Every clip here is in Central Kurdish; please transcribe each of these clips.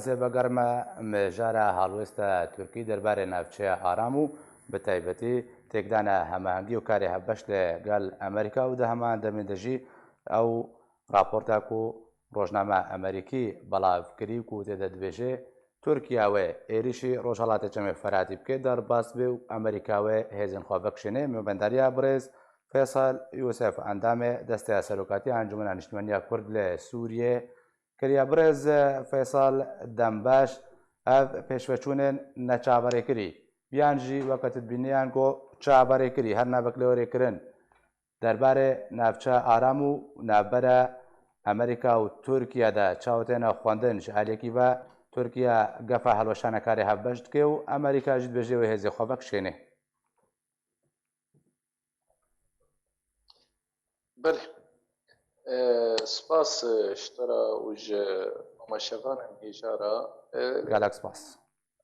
زێبەگەرمە مێژارە هەڵوێستە تورکی دەربارەی ناوچەیە ئارام و بە تایبەتی تێکدانە هەماهەنگی و کاری هەبەش لەگەڵ ئەمریکا و هەمان دەمێدەژی ئەو راپۆرتاک و ڕۆژنامە ئەمریکی بەڵاوکردی و تێدە دەبێژێ تورکیاوێ عێریشی ڕۆژهەڵاتی چەمێک فەراتی بکێت دەرباس بێ و ئەمریکاوێ هێزن خۆ بەکشێنێ میوەبەنداریە بڕێز فێساڵ یوسف ئەندامێ دەستەیە سەرۆکاتی ئەنجومەنە نیشتیمانیە کورد لە سووریێ کردیا برێز فێساڵ دەمباش ئەv پێشوەچوونێن نەچابەرێکردی بیانژی وەکەتت بینیان گۆ چابەرێکردی هەر نابک لەوەرێکردن دەربارەی ناوچە ئارام و نابەرە ئەمریکا و تورکیادا چاوتێنە خوێندن ژعالێکی بە تورکیا گەفە هەڵوەشانەکاری هەبەش دکێ و ئەمریکاژی بێژێەوە هێزی خۆ بەکشێنێ. بله سپاس اشترا وج مشغان هجارة قالك سپاس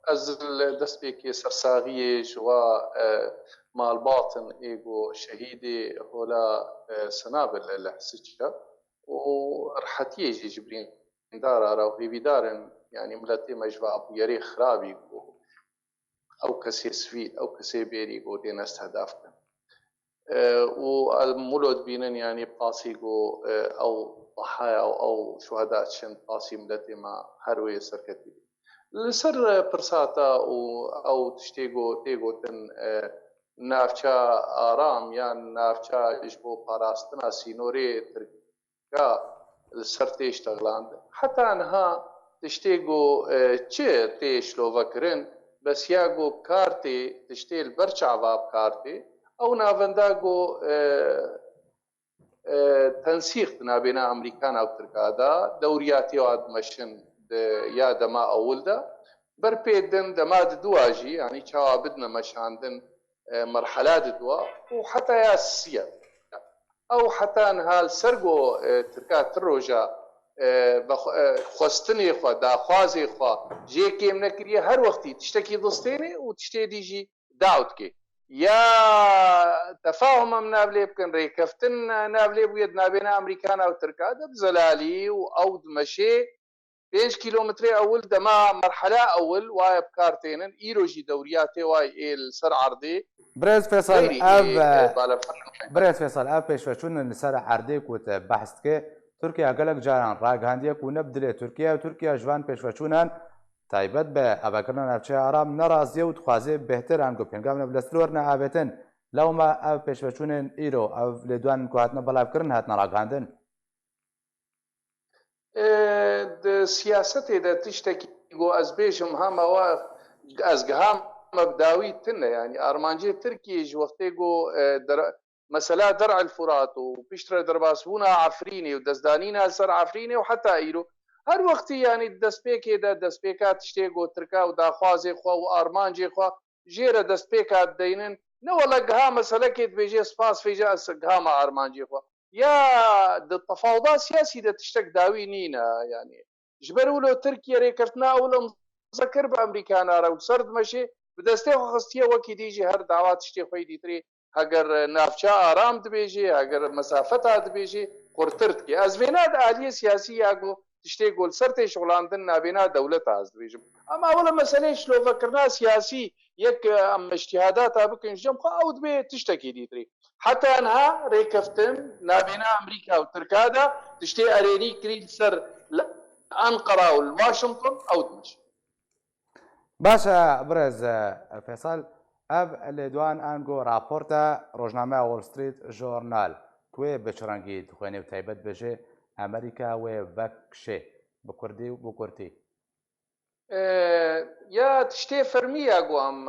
از دست بيكي سرساغية جوا مال باطن ايجو شهيدي هولا سنابل لحسجة ورحتيه جي جبرين دارا راو بيدارن يعني ملتي مجوا ابو يري خرابي او كسي سفيد او كسي بيري جو دين استهدافكن والمولود بينن يعني باسيقو او ضحايا او شهداء شن قاسي ملتي ما هروي سركتي لسر برساتا او تشتيغو تن نافچا آرام يعني نافچا اجبو باراستنا سينوري تركا سرتي اشتغلاند حتى انها تشتيغو چه تيش لو وكرن بس ياغو بكارتي تشتيل برچا باب كارتي او نافنداغو تنسيق بين امريكان او تركادا دورياتي واد مشن يا دما اولدا بربيدن دماد دواجي يعني بدنا مشاندن مرحلات دوا وحتى ياسيا او حتى نهال سرغو تركات تروجا خوستني خو داخوازي خو جي كيم نكري هر وقتي تشتكي ضستيني وتشتي ديجي داوتكي يا تفاهم نابلي بكن ريكفتن نابلي بيد نابينا امريكان او تركاد بزلالي او دمشي 5 كيلومتر اول دما مرحله اول واي بكارتين ايروجي دورياتي واي السر عرضي بريز فيصل اب بيشوشون السر عرضي كوت بحثك تركيا قالك جاران راغانديك ونبدل تركيا وتركيا جوان بيشوشونان تایبەت بە ئەبەکردن ناوچەی ئارام نەڕازیە و دخوازێ بهتر هەنگۆ پێنگامە لەستۆر نەئابێتن لەومە ئەو پێشوەچوونێن ئیرۆ ئەو لێ دوان کوهاتنە بەڵاوکردن هاتنە ڕاگاندن سیاسەتێدا تشتێکی گۆ ئەس بێژم هەمەوە ئەزگهام مەبداوی تنە ینی ئارمانجێ ترکیش وەختێ گۆ مەسەلا دەرع الفرات و پیشترە دەرباسبوونا عفرینێ و دەستدانینە سەر عفرینێ و حتا ئیرۆ هر وقتی يعني دەستپێکێدا دەستپێکات شتێگۆ ترکا و داخوازێ خوا و ئارمانجێ خوا ژێرە دەستپێکات دەینن نەوەڵە گها مەسەلەکێت بێژێ سپاس فێژە گهامە ئارمانجێ خوا یا تەفاوضا سیاسی دە تشتێک داوی نینە يعني ژبەر ولۆ ترکیە رێکردنا ئەوڵم زەکر بە ئەمریکانارە و سەرد مەشێ بدەستێ خستیە وەکی دیژی هەر داوات شتێ خۆی دیترێ هەگەر ناوچە ئارام دبێژێ هەگەر مەسافەتا دبێژێ قورتردکێ ئەزوێنات عالیە سیاسی یاگۆ تشتێ گۆل سەرتێ شغڵاندن نابێنا دەولەت ئاز دبێژم ئەما ئەوڵە مەسەلەی شلۆڤەکردنا سیاسی یەک ئەم اجتیهاداتا بکەن ژەم خوا ئەو دبێ تشتێکی دیتری حتا ئەنها ڕێکەفتن نابێنا ئەمریکا و ترکادا تشتێ ئەرێنی کرین سەر ئەنقەرا و واشنگتن ئەو دمش باشە برێز فێساڵ ئەv لێ دوان ئەنگۆ راپۆرتە ڕۆژنامە وۆڵ ستریت ژۆرنال کوێ بەچڕەنگی دخوێنێ و تایبەت بێژێ ئەمریکا وێ بەکشێ بە کوردی و بۆ کورتی یا تشتێ فەرمیە گوام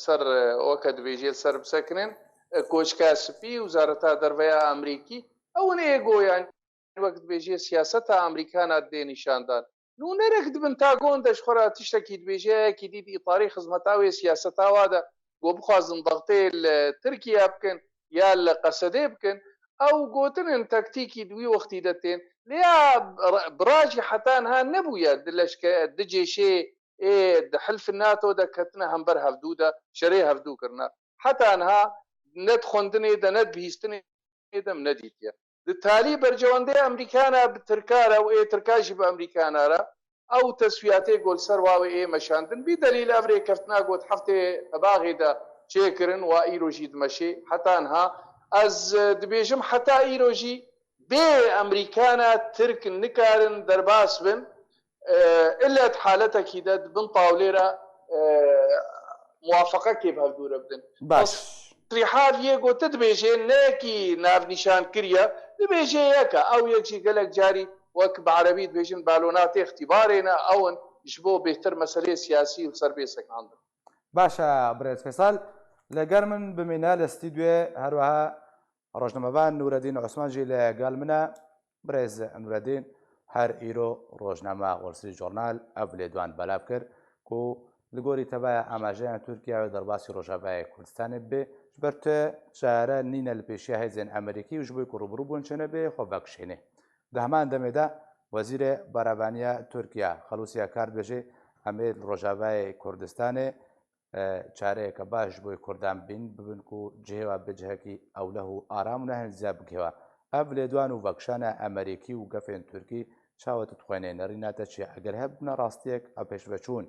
سەر ئەوکە دبێژێت سەر بسەکرێن کۆچکا سپی وزارەتا دەرڤەیە ئەمریکی ئەوە نێگۆیان وەک دبێژێ سیاسەتە ئەمریکانە دێ نیشاندان نو نەرەک دبن تا گۆن دەشخۆرا تشتێکی دبێژەیەکی دیدی ئیطاری خزمەتاوێ سیاسەتاوادە بۆ بخوازن دەغتێ لە ترکیا بکەن یا لە قەسەدێ بکەن ئەو گۆتنن تەکتیکی دوی وەختی دەتێن لیا براجی حتانها نەبووە دلشکە دجێشێ حلف الناتۆ دەکەتنە هەمبەر هەفتوودا شەرێ هەفتوو کردنا حتانها نەت خوندنێ دە نەت بیستنێ دەم نەدیتە تالی بەرجەوەندەی ئەمریکانە ترکارە و ترکاشی بە ئەمریکانارە او تسوياتي قول سرواوي اي مشاندن بدليل افري كفتنا قلت حفتي باغي دا شيكرن وايروجي دمشي حتى انها از دبيجم حتى ايروجي بي امريكانا ترك نكارن درباس بن الا حالتها كده بن طاوليرا موافقه كيف هالدوره بدن باش تصريحات يقول تدبيجي ناكي ناف نشان كريا دبيجي يكا او يكشي قالك جاري وك بعربي دبيجن بالونات اختبارنا او يشبو بهتر مسألة سياسية وصار بيسك عندك باشا بريد فيصل لەگەر من بمێنە لە ستیدوێ هەروەها ڕۆژنامەبان نورەدین عوسمانجی لەگەڵ منە برێز نورەدین هەر ئیرۆ ڕۆژنامە وەرسی جۆرنال ئەو لێدوان بەلاب کرد و لە گۆری تەبایە ئاماژەیان تورکیا و دەرباسی ڕۆژاوای کوردستانت بێ بەرتە شارە نینە لە پێشی هەیزێن ئەمریکی و ژبووی کوڕوبڕوو بوون چێنە بێ خۆڤەکشێنێ دە هەمان دەمێدا وەزیرێ بەرابانیە تورکیا خەلووسیا کار بێژێ ئەمێ ڕۆژاوای کوردستانێ چارەیەکە باش بۆی کوردان بین ببن و جێوە بجهەکی ئەو لە و ئارام و نەهێنزیاب بکەوە ئەف لێدوان و بەکشانە ئەمریکی و گەفێن تورکی چاوەتە توێنێ نەڕیناتە چێ ئەگەر هەبنە ڕاستیەک ئە پێش بەچوون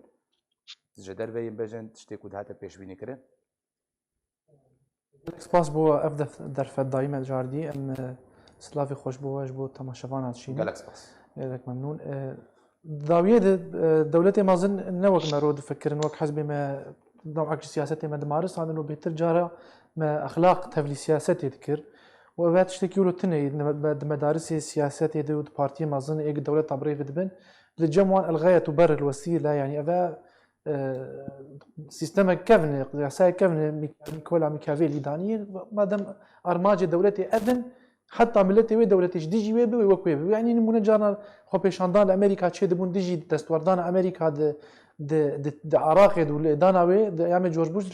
جە دەربەین بەژن تشتێک و هاتە پێشبینیکردن سپاس بۆ ئەف دەرفەتدایمە جاردی ئەم سلاوی خۆش بۆش بۆ تەماشەوانات گەلک سپاس گەلک مەمنون داویە دەولەتێ مازن نەوەک مەرۆ دفکردن وەک حەزبێمە نوعك سياسات ما دمارس عن انه بترجع ما اخلاق تفلي سياسات يذكر وهذا تشتكي له تني مدارس السياسات يدود بارتي ما اظن ايك دوله طبري في دبن للجمع الغايه تبرر الوسيله يعني هذا سيستم كفن ساي كفن ميكولا ميكافيلي داني ما دام ارماج دولتي اذن حتى ملتي وي دولتي ديجي وي وكوي يعني نمونه جانا خو بيشاندان امريكا تشي دبون ديجي دستوردان امريكا د عراق داناوي ايام جورج بوش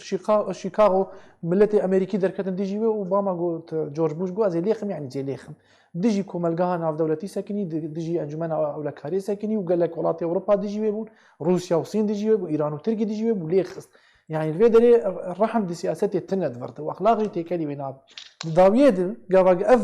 شيكاغو ملتي امريكي دركتن ديجي اوباما جو جورج بوش جو زي ليخم يعني زي ليخم ديجي كوملغان اف دولتي ساكني ديجي انجمن اولكاري ساكني وقال لك ولات اوروبا ديجي بون روسيا وصين ديجي وايران وتركيا ديجي وليخ يعني الفيدري الرحم دي سياسات تند فرت واخلاقي تكلي بيناب داويد قاعد اف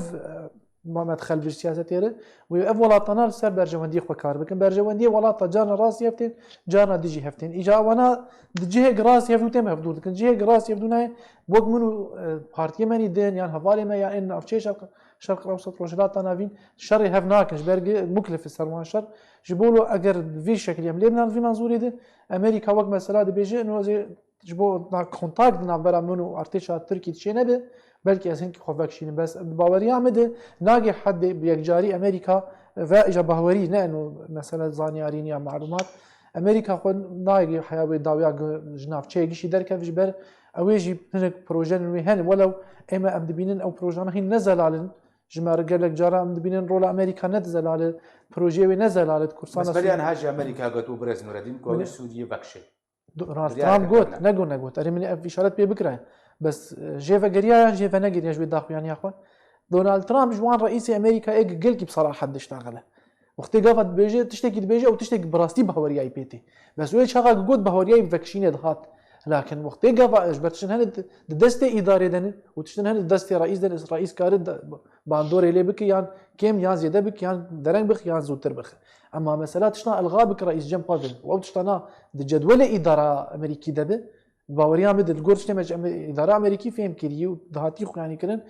ما مدخل في السياسة تيره ويف ولاطنا سر برجواندي خو كار بكن برجواندي ولاط جانا راس يفتين جانا ديجي هفتين اجا وانا دجيه راس يفتين مفدود كن جيه راس يفدوناي وق منو بارتي ماني دين يعني حوالي ما يعني ان افشي شرق الاوسط روجلات نافين شر هفناكش برج مكلف السرمان شر جبولو اگر في شكل يم لبنان في منظوري ده امريكا وق مساله بيجي انه زي جبو كونتاكت نابرا منو ارتشا تركي تشينه بلكي اسنك خوفاكشين بس باوري عمده ناجي حد بيجاري امريكا فاجا باوري لانه مثلا زانيارين يا معلومات امريكا خو ناجي حياوي داويا جناف تشي شي دركه فيجبر اويجي هناك بروجين وهن ولو اما امدبينن او بروجان هي نزل على جمار قال لك جرى امدبينن رول امريكا نزل على بروجي ونزل على كورسانا بس بليان هاجي امريكا قالوا بريز نور الدين كو سوريا بكشي ترامب قلت نقول اري من في اشارات بكره بس جيفا قريا جيفا نقريا جوي داخل يعني يا اخوان دونالد ترامب جوان رئيس امريكا ايق قلقي بصراحه حد اشتغله وقت قافت بيجي تشتكي بيجي او تشتكي براستي بهوريا اي بيتي بس وين شغال قد بهوريا بفكشين دخات لكن وقت قافت اجبرتشن هن دستي اداري دن وتشتن هن دستي رئيس دن رئيس كارد باندور اللي بك يان كيم يان زياده بك يان درن بخ يان زوتر بخ اما مساله تشنا الغاء بك رئيس جيم بافل او تشتنا جدول اداره امريكي دبه باوريا مد الجورج تمج اداره امريكي فهم كريو دهاتي يعني كرن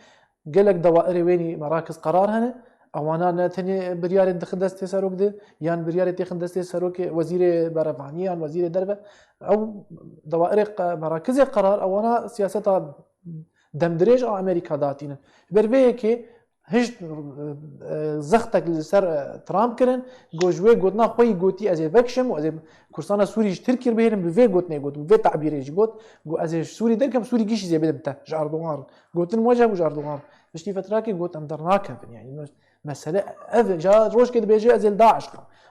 قال لك دوائر ويني مراكز قرار هنا او انا ثاني بريار دخل دستي سروك ده يعني بريار تخن دستي سروك وزير برفاني يعني وزير دربه او دوائر مراكز قرار او انا سياسه دمدريج او امريكا داتين بربيكي هج زختك لسر ترامب كرن جوجوي قلنا خوي قوتي از فكشم واز كورسانا سوري تركير بيرم بفي قوتني قوت بفي تعبير يجي قوت از سوري دركم سوري جيش زي بدبته جاردوغان قوت المواجهه وجاردوغان بشتي فتراكي قوت امدرناك يعني مساله اف جا روش كده بيجي از داعش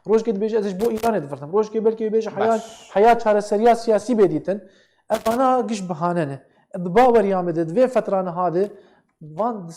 روش كده بيجي از بو ايران دفرتم روش كده بلكي بيجي حياه شهر السريع سياسي بديتن انا قش بهاننه باور يامد في فتره هذا وان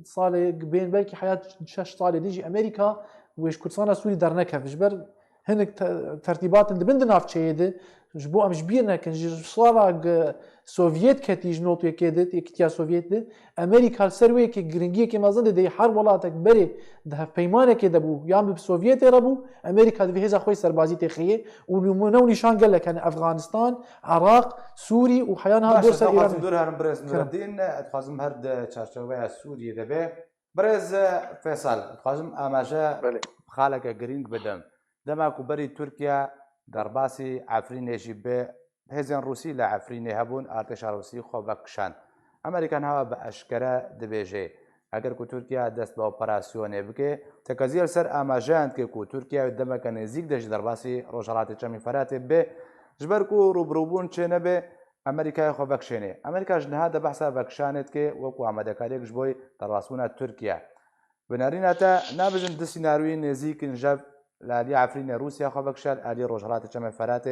صار بين بلكي حياه 6 صار ديجي امريكا ويش كورسانا سوري درنكه فجبر هنك ترتيبات اللي بندنا في شيء جبوا مش بيرنا كان صار سوفيت كتيج نوتو كيدت اكتيا سوفيت امريكا السروي كي جرينجي كي مازن دي حرب ولاتك بري ده بيمانه كده بو يام بسوفيت ربو امريكا دي هزا خوي سربازي تخيه ونمو نشان قال لك انا افغانستان عراق سوري وحيانها دور سر ايران دورها برز نور الدين تخازم هرد تشارشوبه سوري دبه برز فيصل تخازم اماجه خالق جرينج بدم دما كبري تركيا درباسي عفرين جيبه هزن روسي لا عفرين هبون ارتش روسي خو بکشان امریکان ها به اشکره دبیجه اگر کو ترکیه دست به اپراسیون بکه تکزیل سر اماجاند که کو ترکیه دما کنه نزیک دش درباسي روجرات چمی فرات به جبر کو روبروبون چنه به امریکا خو بکشنه امریکا جنها د بحثه بکشانت که وکو عمده کاریک جبوی درباسونه ترکیه بناریناتا نابزن د سيناريو نزیک نجاب لالي عفرين روسيا خو بکشال الي روجرات چمی فرات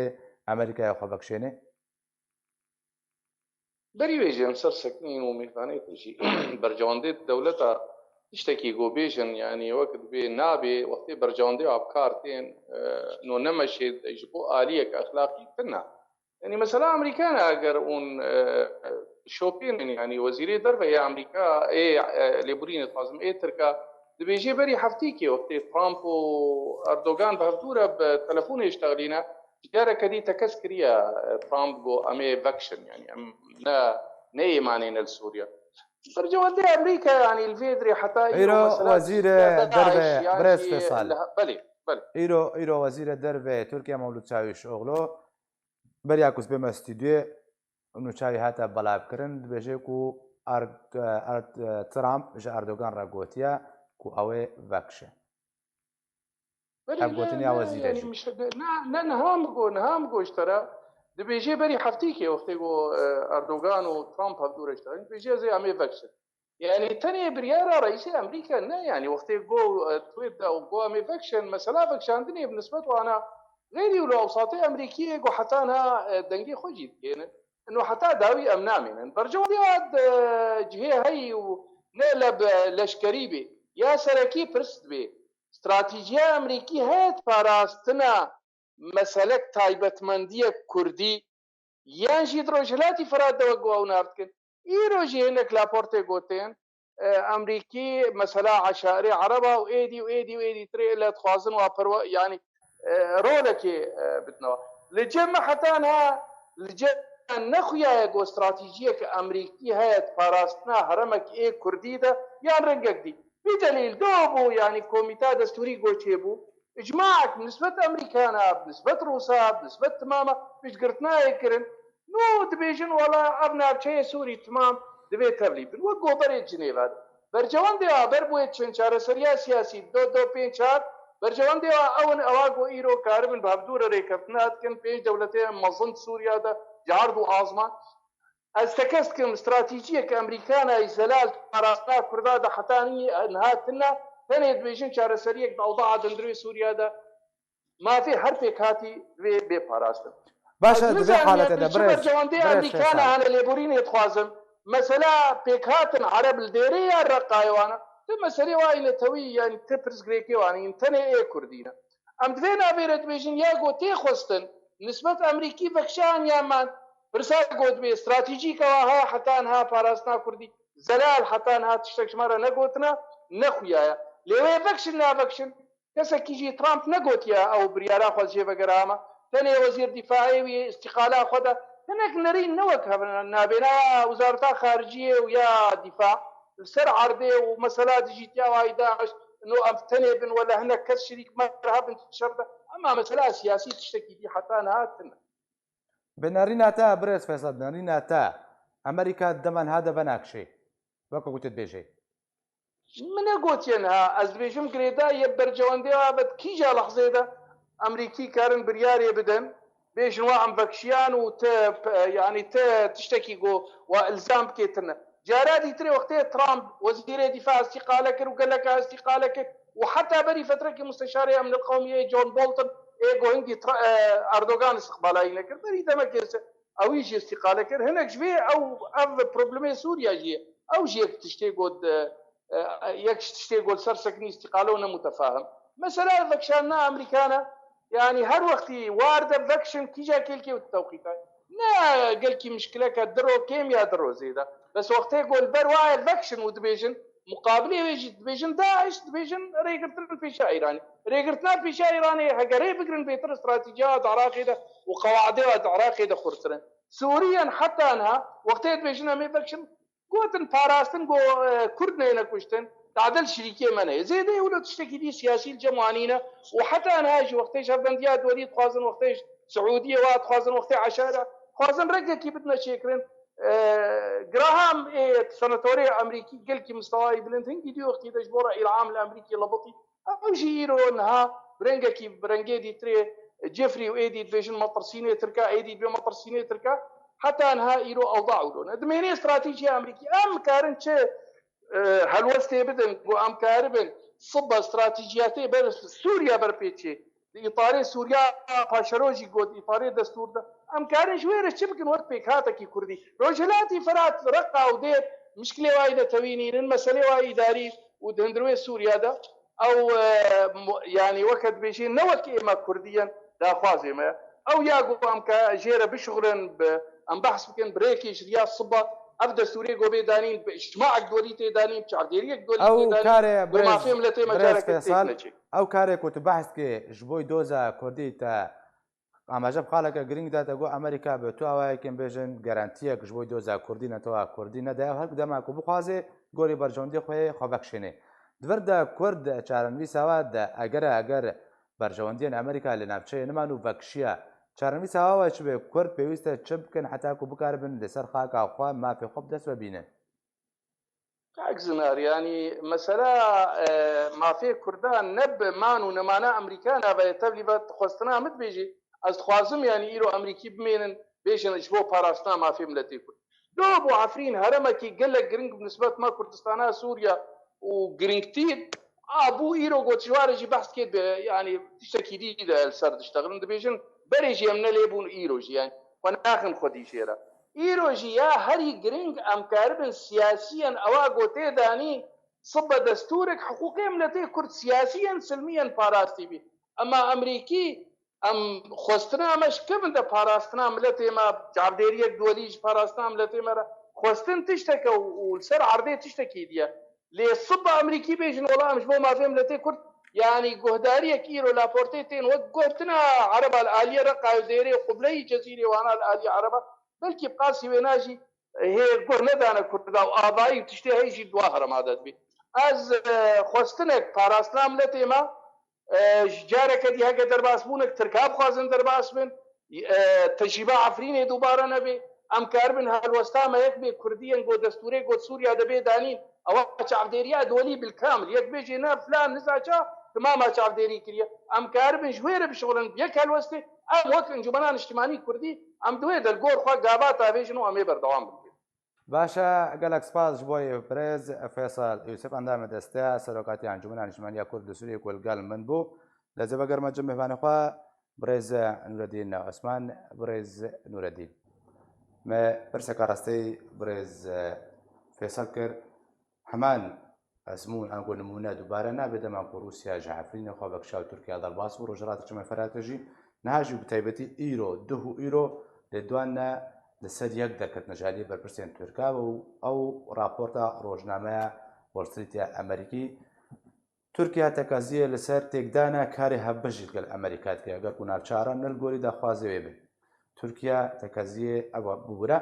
امریکا خو بکشنه بريويجن سر سكنين وميخاني تجي برجواندي دولتها تشتكي جوبيجن يعني وقت بنابي وقت برجواندي عبكارتين انه نمشي يجبو آلية أخلاقي تنا يعني مثلا أمريكان أجر اون شوبين يعني وزيري دربه يا أمريكا ليبرين تازم تركا دبيجي بري حفتيكي وقت ترامب وأردوغان بهفتورة بتلفون يشتغلينا جارة كدي تكسكريا ترامب جو أمي فاكشن يعني نا معنين لسوريا برجوان أمريكا يعني الفيدري حتى إيرو وزير دربه يعني بريس فيصل بلي إيرو وزير دربه تركيا مولود چاويش أغلو برياكوس بما استوديو انو چاوي هاتا بلاب كرن بيجي كو ترامب جا أردوغان راغوتيا كو أوي فاكشن أبغوتني وزير يعني مش نهام اشترى دبيجي بري حفتيكي وقتيجو أردوغان وترامب هبدور اشترى دبيجي زي عمي فاكشن يعني تاني بريارة رئيس أمريكا نا يعني وقتيجو تويت أو جو عمي فاكشن مثلا فاكشن عندني بالنسبة وأنا غيري ولو أوساطي أمريكية جو حتى أنا دنجي خجيت يعني إنه حتى داوي أمنامي من برجوا دياد جهة هي ونقلب لشكريبي يا سركي برست بي استراتيجية أمريكية هات باراستنا مسألة تايبتمندية كردي يانجي دروجلاتي فراد دوقوا ونارتكن إيروجي هناك لابورتي قوتين أمريكي مسألة عشائري عربة وإيدي تري إلا تخوازن وابروا يعني رولكي بتنوا لجمع حتى أنها لجمع نخويا يقو استراتيجية كأمريكية هات باراستنا هرمك كردي ده يعني رنقك دي بدليل دوبو يعني كوميتا دستوري جوتشيبو اجماعك بنسبة امريكانا بنسبة روسا بنسبة تماما مش قرتنا يكرن نو دبيجن ولا ابنا بشي سوري تمام دبي تبليب وقو بري جنيف هذا برجوان ديوا بربو تشنشار سريا سياسي دو بينشار برجوان ديوا اون اواقو ايرو كاربن بابدور ريكفتنات كن بيش دولتين مظن سوريا دا جاردو عظمان استكستكم استراتيجية كأمريكانا يزلال مراسنا كردادا حتاني انهاتنا ثاني دبيجن شهر سريع بأوضاع دندري سوريا دا ما في حرفك هاتي بباراسنا باشا دبي حالة دا بريس أمريكانا أنا ليبورين يتخوازم مثلا بيكهاتن عرب الديرية الرقايوانا مسألة وايلة توي يعني تبرز غريكي واني انتني كردينا ام دفينا بيرد بيجن ياغو تيخوستن نسبة أمريكي فكشان يامان برسال قد بي استراتيجيكا وها حتى انها باراستنا كردي زلال حتى انها تشتكش مرة نقوتنا نخويا ليه فكشن كسا كيجي ترامب نقوتيا او بريارا خوز جيبا قراما ثاني وزير دفاعي استقالة خودا هناك نرين نوكها نابنا وزارة خارجية ويا دفاع السر عرضي ومسألة جيتيا واي داعش انه افتني بن ولا هناك كس شريك مرهب شرطة اما مسألة سياسية تشتكي دي حتى انها بناريناتا بريس فيصل بناريناتا امريكا دمن هذا بناكشي وكو قلت بيجي من قلت ينها ازبيجم قريدا يبرجوان بد كيجا لحظه ده امريكي كارن برياري بدن بيش نوع ام فكشيان وت يعني تشتكي جو والزام كيتنا جارادي تري وقتها ترامب وزير دفاع استقالك وقال لك استقالك وحتى بري فتره كمستشار امن القوميه جون بولتون ايجو هندي اردوغان استقبالي لكن بري دمكرس او يجي استقالك هناك جبي او بروبلمي سوريا جي او جي تشتي قد يكش تشتي قد سر سكني استقالونا متفاهم مثلا فكشاننا امريكانا يعني هر وقتي وارده فاكشن كي جا كيلكي والتوقيت نا قال كي مشكله كدرو كيم يا درو زيدا بس وقتها يقول برواي فاكشن ودبيجن مقابله يجي دبيجن داعش دبيجن ريغرتن في شا ايراني ريغرتنا في شا ايراني هجري بقرن بيتر استراتيجيات عراقيده وقواعد عراقيده خرسرن سوريا حتى انها وقتها دبيجن مي فاكشن قوتن باراستن قو كردنا هنا كشتن تعدل شريكي منه زيدي ولا تشتكي دي سياسي الجمعانينا وحتى انا هاجي وقتاش افنديات وليد خوازن وقتاش سعوديه وات خوازن وقتها عشاره خوازن رجع كي بدنا شيكرن جراهام سناتوري امريكي قال كي مستواي بلنتين دي وقتي دجبوره العام الامريكي لبطي او جيرو انها برنجا كي برنجي دي تري جيفري وايدي فيجن مطر سيني تركا ايدي بمطر سيني تركا حتى انها ايرو اوضاعوا لون دميني استراتيجيه امريكي ام كارن شي هلوستي بدن ام كاربن صب استراتيجياتي بس سوريا بربيتشي اطاري سوريا باشروجي قد اطاري دستور ده ام كارن شويه شبكن وقت بيكاتك كردي رجلاتي فرات رقه وديت مشكله وايده توينين المساله وايد اداري ودندروي سوريا ده او يعني وقت بيجي نوك اما كرديا دا خوازمه او ياقو ام كجيره بشغلن ام بحث بكن بريكي شريا صبا ابدا سوريا قوبي دانين اجتماع دولي دانين بشعرديريك دولي او كاري ما فهم لتي مجالك فيصل او كاري كنت بحث كي جبوي دوزا كردي تا اما جاب خالك جرينج داتا جو امريكا بتو او كان بيجن جارانتيا جبوي دوزا كردي نتو كردي ندا هر قدام کو بخوازه گوري برجوندي خو خوبکشنه دوردا كرد چارنوي سواد اگر برجوندين امريكا لنافچه نمانو وکشيا چارنوي سوا چ به كرد بيوسته چبكن حتى کو بكاربن لسر خاكا خو ما في خب دس ببينه كاكزنار يعني مثلا ما في كردان نب مانو نمانا امريكانا بيتبلي خوستنا مت بيجي از خوازم يعني ايرو امريكي بمينن بيجن جبو باراستان ما في ملتي كرد دو بو عفرين هرمكي قال لك جرينج بالنسبه ما كردستان سوريا وجرينكتيد ابو ايرو غوتشوارجي بحث كده يعني تشتكي دي السر تشتغل دبيجن بريجي من ليبون ايروجي يعني وناخن خدي شيرا ايروجي يا هري جرينج ام كاربن سياسيا اواغو تيداني صب دستورك حقوقي ملتي كرد سياسيا سلميا باراستي بي اما امريكي ام خوستنا مش كم ده باراستنا ملتي ما جابديريك دوليج باراستنا ملتي ما خوستن تشتكي والسر عرضي تشتكي ديا لي صب امريكي بيجن والله مش ما فهم ملتي كرد يعني جهداريه كيرو لابورتيتين وقفتنا عرب الاليه رقا ديري قبلي جزيره وانا الاليه عربه بلكي بقاسي وناجي هي قرنا انا كنت اباي تشتي هيجي دواهر ما بي از خوستنك باراسلام لتيما جارك دي هكا درباسبونك تركاب خوازن درباسبن تجيبا عفرين دوباره نبي ام كاربن هالوسطا ما يكبي كرديا جو دستوري جو سوريا دبي دانين او شعبديريا دولي بالكامل يكبي جينا فلان نزاچا تماما شعبديري كريا ام كاربن جويره بشغلن يك هالوسطي ام وقت انجمنان اجتماعي كردي ام دوي دلگور خو غابات ابيجنو امي بردوام باشا قالك سباس جبوي بريز فيصل يوسف عندما دستا سلوكاتي انجمن اجتماعيه كرد سوريا كل قال من بو لازم بقر ما جمع فاني خو بريز نور الدين عثمان بريز نور الدين ما برسا كاراستي بريز فيصل كر حمان اسمون انقول نمونه دوباره بدا مع روسيا جعفرين خو بكشاو تركيا ضرباس وروجرات جمع فراتجي نهاجي بتايبتي ايرو دهو ايرو لدوانا لسر يك دركت نجالي بربرسين تركا او رابورتا روجنامه وولستريت امريكي تركيا تكازيه لسر تقدانا كاري هبجي قال امريكات كي اگر كنا چارا نلغوري دا خوازي ويبي تركيا تكازيه ابو بورا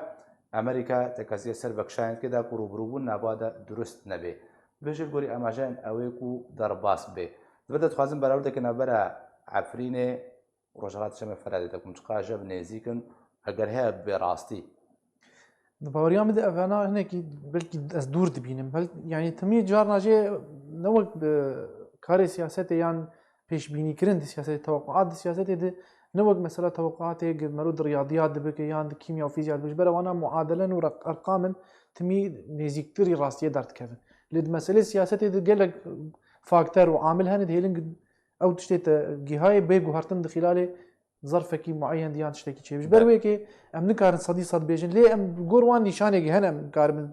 امريكا تكازيه سر بكشاين كدا قروبروبون نبادا درست نبي بيجي غوري اماجان اويكو درباس بي بدات خوازم براود كنا برا عفرينه روجرات شمه فرادتكم تقاجه بنزيكن اگر هي براستي باوريا مد انا هناك بلكي از دور دبينم بل يعني تمي جارنا جي نوك كاري سياسته يعني پیش بینی کردن سیاست توقعات سیاست ده نوک مثلا توقعات مرود رياضيات دبك يعني كيمياء وفيزياء بجبره وانا معادله وارقام تمي نزيكتري راستيه دارت كيف لد مساله سياست ده قال لك فاكتور وعامل هند هيلينج او تشتيت جهاي بيجو هرتن خلاله ظرفك معين ديان تشتكي شيء برويكي ام نكار صدي صد بيجن ليه ام غوروان نشانه هنا كارم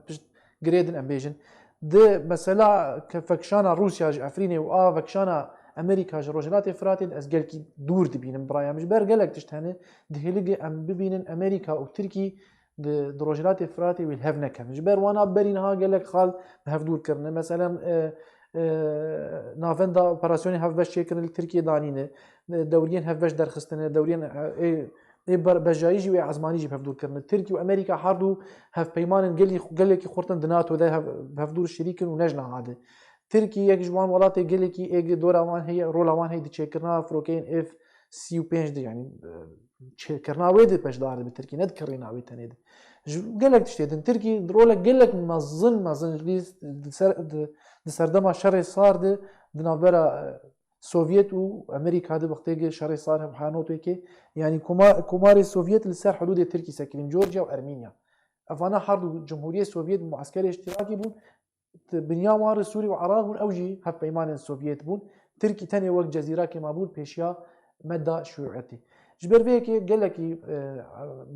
جريدن ام بيجن ده مثلا كفكشانا روسيا عفريني فكشانا امریکا ژ ڕۆژهڵاتی فراتێ ئەس گەلکی دوور دبینم برایامش بەر گەلک تشتانە دهێلگە ئەم ببینن ئەمریکا و ترکی ڕۆژهڵاتی فراتێ ویل هەف نەکەمش بەروانا بەرینها گەلک خاڵ هەفدورکردن مەسەلەن ناڤەندا ئۆپەراسیۆنی هەف بەشێکردن ترکیە دانینە دەوریان هەف بەش دەرخستنە دەوریان بەژاییژی وێ عزمانیژی هەفدورکردن ترکی و ئەمریکا هەردوو هەفپەیمانن گەلێکی خورتن دناتۆدا هەفدور شریکن و نەژنەهادە ترکی یەک جوان وڵاتی گەلێکی ئێگە دۆراوان هەیە ڕۆڵاوان هەیە دچێکردنا فرۆکەین F-35 ینی چێکردناوێ پەشدار بە ترکی نەدکڕی ناوی تەنێت گەلک تشتێتن ترکی ڕۆلە گەلک مەزن سەردەما شەڕێ ساردە دناوبەرە سۆڤێت و ئەمریکا وەختێگە شەڕێ سار هەمحانۆتێکێ ینی کۆماری سۆڤێت لەسەر حدودی ترکی سەکرین جۆرجیا و ئەرمینیا ئەفانە هەردوو جمهوریە سۆڤێت معسکەری اشتراکی بوون بنیاوان سووری و عراق بوون ئەوژی هەفپەیمانن سۆڤێت بوون ترکی تەنێ وەک جەزیراکی مابوون پێشیا مەدا شوعەتی ji ber vêkê gelekî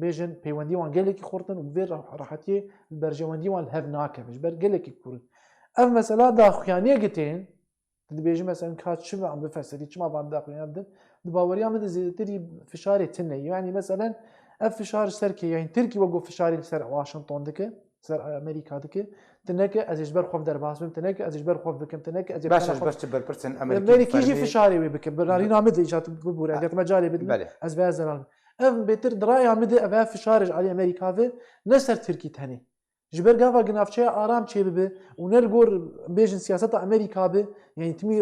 bêjin peywendî wan gelekî xurtin û vê rehetiyê berjewendî wan li hev nakeve ji ber gelekî kurin ev mesela daxuyaniyê gitên dibêjin mesela ka çi an bifeserî çima van daxuyan bidin di baweriya min de zêdetirî fişarê tune yani meselen ev fişar serkê yani Tirkî wek got fişarê li ser Washington dike ser Amerîka dike tineke ez ê ji ber xwe derbas bim tineke ez ê ji ber xwe bikim tineke ez ê berpirsên Amerîkî jî fişarê wê bikim birarîna min de îcat bibûre eger mecalê bidin ez vê zeran ev bêtir diraya min de ev ev fişarê ji alî Amerîka ve ne ser Tirkî tenê ji ber gava ginavçeya aram çê bibe û ne li gor bêjin siyaseta Amerîka bi yani timî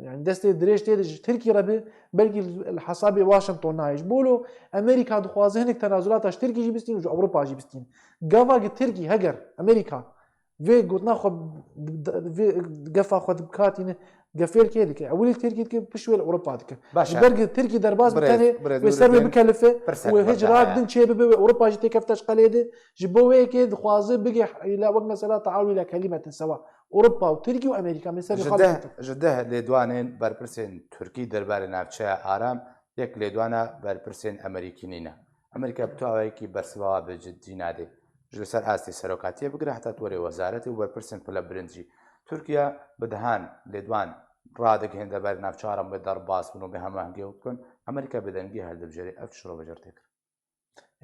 yani destê dirêj tê de ji Tirkî re bi belkî li hesabê Washington nayê ji bolo Amerîka dixwaze hinek tenazulata ji Tirkî jî bistîn û ji Ewropa jî bistîn gava Tirkî heger Amerîka vê gotina xwe vê gefa xwe dibikatîne gefêlkê dike ewilî Tirkî dike pişwê li Ewropa dike ji ber Tirkî derbas bi tenê wê ser wê bikelife wê hiç radin çê bibe wê Ewropa jî tê kefte ji qelê de ji bo wêkê dixwaze bige îla wek mesela teawî îla kelimetin sewa Ewropa û Tirkî û Amerîka min ser ji deh lêdwanên berpirsên Tirkî derbarê navçeya aram yek lêdwana berpirsên Amerîkî nîne Amerîka bi tawayekî bersiva bi ciddî nade ji li ser astê serokatiye bigire heta werê wezaretê û berpirsên pile bilind jî Tirkiye bi dihan lêdwan radikên derbarê navçaran bi derbas bûn û bi hemahengiyê bikin Amerîka bi dengî heldibijêrê ev şirovejer tê kir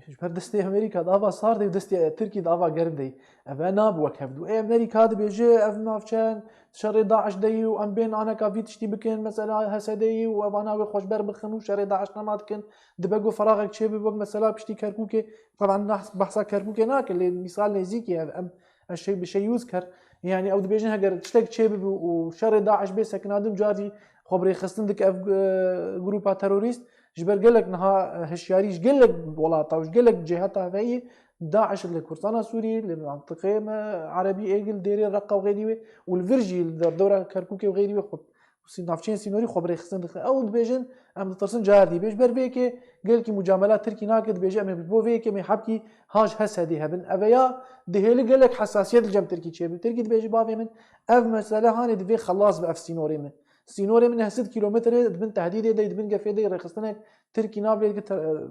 ji ber destê Amerîka dava sar de destê Tirkî dava gerim dey ev nab wek hevdû Amerîka dibêje ev navçeyan şerê Daeş deyî û em bên aneka vî tiştî bikin mesela hesedeyî û evana wê xweşber bixin û şerê Daeş nema dikin dibe got feraxek çê bi wek mesela piştî Kerkûkê teban behsa Kerkûkê nakin lê mîsal nêzîkî ev em eşey bi şey yüz kir yani ew dibêjin heger tiştek çê bibe û şerê Daeş bê sekinadim carî xwe birêxistin dike ev grupa terorîst ji ber gelek niha hişyarî ji gelek welata û ji gelek ciheta heveyî Daeş li Kurdistana Sûriyê li mantiqê me Erebî êgil dêrê Reqa û xêrî wê û li vir jî li derdora Kerkûkê û xêrî wê navçeyên sînorî xwe birêxistin dike ew dibêjin em ditirsin cardî bêj ber vêkê gelkî mucamela Tirkî nake dibêje em bo vêkê me hepkî haj hesedê hebin ev ya dihêli gelek hesasiyet li cem Tirkî çêbin Tirkî dibêje bavê min ev mesele hanê divê xelas bi ev sînorê min sînorê min 80 kîlometrê dibin tehdîdê de dibin gefê de rêxistinek Tirkî navlê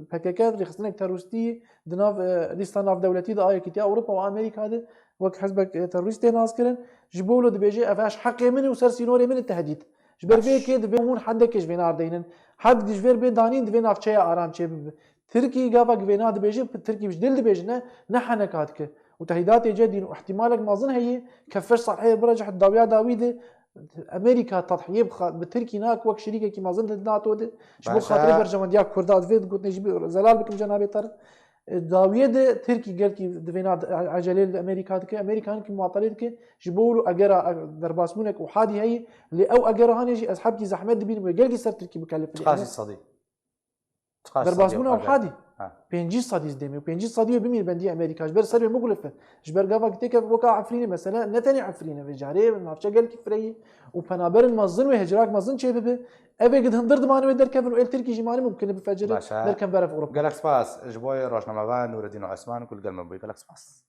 PKK rêxistinek terorîstî di nav lîsta navdewletî de ayekîtiya Ewropa û Amerîka de wek hezbek terorîstê nas kirin ji bo dibêje ev eş heqê min û ser sînorê min tehdîd ji ber vêkê divê hûn hedekê ji vê nardeynin hed ji vêr bê danîn divê navçeya aram çê bibe Tirkî gava givêna dibêje Tirkî ji dil dibêjine ne heneka dike û tehîdatê cedîn û ihtimalek mezin heye kefir salheyê birec dawiya dawî de Amerîka tedhiyê bi Tirkî nak wek şerîkekî mezin di NATO de ji bo xatirê berjewendiya Kurda divê gotinê jî zelal bikim cenabê Tarik dawiyê de Tirkî gelkî divêna ecelê li Amerîka dike Amerîkanekî muatalê dike ji bo egera derbasbûnek û hadî heye lê ew egera hanê jî ez hebkî zehmet dibînim wê gelkî ser Tirkî bikelif derbasbûna ew hadî 5 sadî demê û 5 sadî bimîr bendî Amerîka ji ber ser wê mugulif ji ber gava têke weka Efrînê mesela ne tenê Efrînê vê carê navçe gelkî fireyî û penaberên mezin wê hicrak mezin çê bibe ev ê hindir dimanê wê derkevin û el Tirkî jî manî mumkin bi fecirê derken ber ev Ewropa gelek spas ji bo rojnamevan Nûreddîn û Esman kul gelme bûyê gelek spas